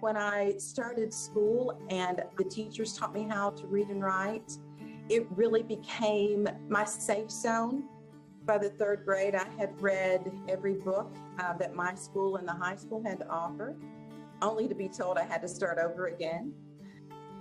When I started school and the teachers taught me how to read and write, it really became my safe zone. By the third grade, I had read every book that my school and the high school had to offer, only to be told I had to start over again.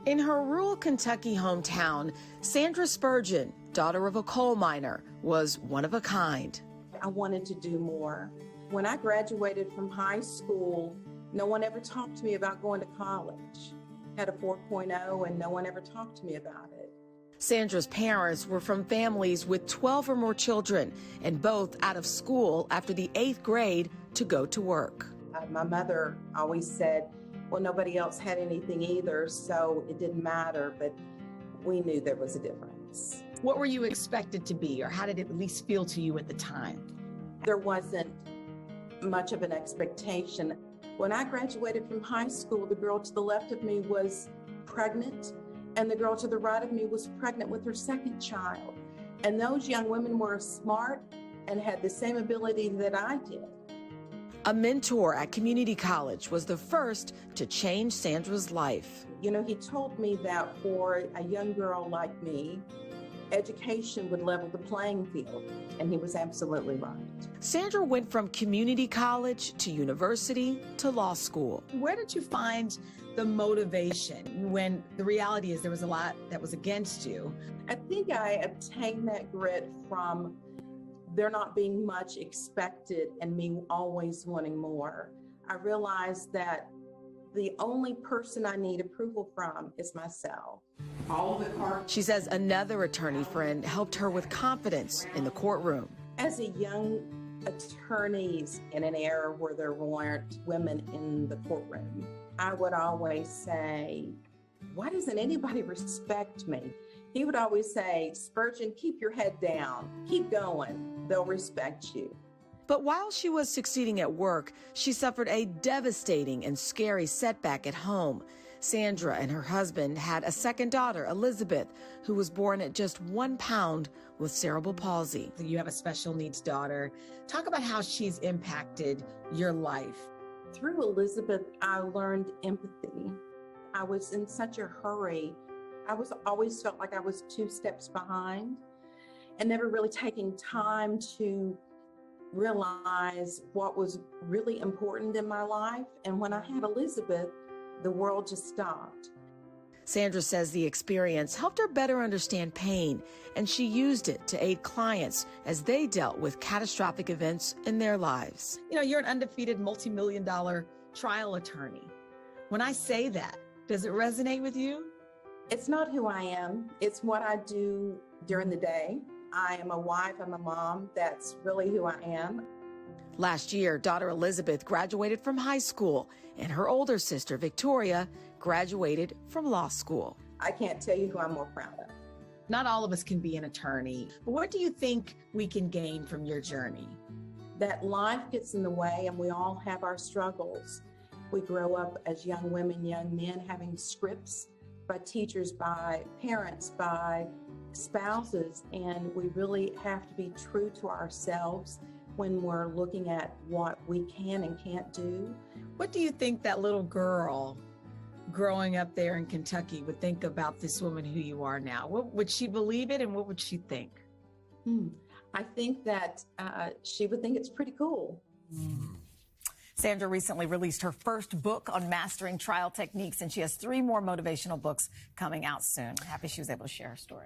In her rural Kentucky hometown, Sandra Spurgeon, daughter of a coal miner, was one of a kind. I wanted to do more. When I graduated from high school, no one ever talked to me about going to college. I had a 4.0 and no one ever talked to me about it. Sandra's parents were from families with 12 or more children and both out of school after the 8th grade to go to work. My mother always said, well, nobody else had anything either, so it didn't matter, but we knew there was a difference. What were you expected to be, or how did it at least feel to you at the time? There wasn't much of an expectation. When I graduated from high school, the girl to the left of me was pregnant, and the girl to the right of me was pregnant with her second child. And those young women were smart and had the same ability that I did. A mentor at community college was the first to change Sandra's life. You know, he told me that for a young girl like me, education would level the playing field, and he was absolutely right. Sandra went from community college to university to law school. Where did you find the motivation when the reality is there was a lot that was against you? I think I obtained that grit from there not being much expected and me always wanting more. I realized that the only person I need approval from is myself. She says another attorney friend helped her with confidence in the courtroom. As a young attorney in an era where there weren't women in the courtroom, I would always say, why doesn't anybody respect me? He would always say, Spurgeon, keep your head down, keep going, they'll respect you. But while she was succeeding at work, she suffered a devastating and scary setback at home. Sandra and her husband had a second daughter, Elizabeth, who was born at just 1 pound with cerebral palsy. You have a special needs daughter. Talk about how she's impacted your life. Through Elizabeth, I learned empathy. I was in such a hurry. I always felt like I was 2 steps behind and never really taking time to realize what was really important in my life. And when I had Elizabeth, the world just stopped. Sandra says the experience helped her better understand pain, and she used it to aid clients as they dealt with catastrophic events in their lives. You know, you're an undefeated multi-million-dollar trial attorney. When I say that, does it resonate with you? It's not who I am. It's what I do during the day. I am a wife, I'm a mom. That's really who I am. Last year, daughter Elizabeth graduated from high school, and her older sister, Victoria, graduated from law school. I can't tell you who I'm more proud of. Not all of us can be an attorney, but what do you think we can gain from your journey? That life gets in the way, and we all have our struggles. We grow up as young women, young men, having scripts by teachers, by parents, by spouses, and we really have to be true to ourselves when we're looking at what we can and can't do. What do you think that little girl growing up there in Kentucky would think about this woman who you are now? What would she believe it, and what would she think? I think that she would think it's pretty cool. Sandra recently released her first book on mastering trial techniques, and she has 3 more motivational books coming out soon. Happy she was able to share her story.